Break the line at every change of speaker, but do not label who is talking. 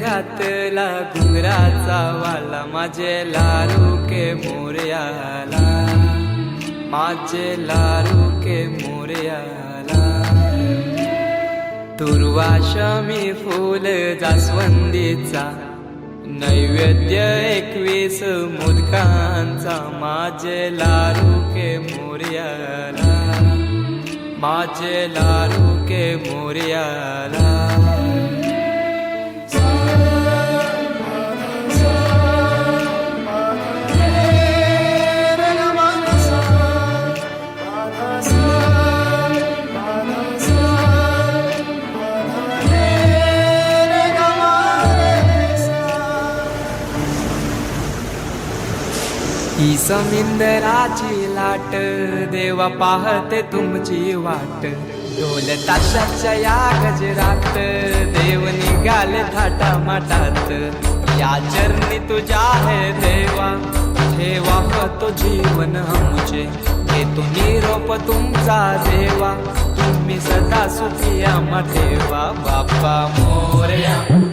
घातला घुंगराचा वाला माझे लारू के मोरयाला, माझे लारू के मोरयाला. दुर्वाशमी फूल जास्वंदीचा, नैवेद्य 21 मोदकांचा माझे लारू के मोरयाला, माझे लारू के मोरयाला. ही समिंदराची लाट, देवा पाहते तुमची वाट. ढोल ताशाच्या या गजरात, देव निघाले थाटा माटात. या चरणी तुझ्या है देवा, ठेवा तो जीवन आमचे. घेतो निरोप तुमचा देवा, तुम्ही सदा सुखी आम्हा ठेवा. बाप्पा मोरया.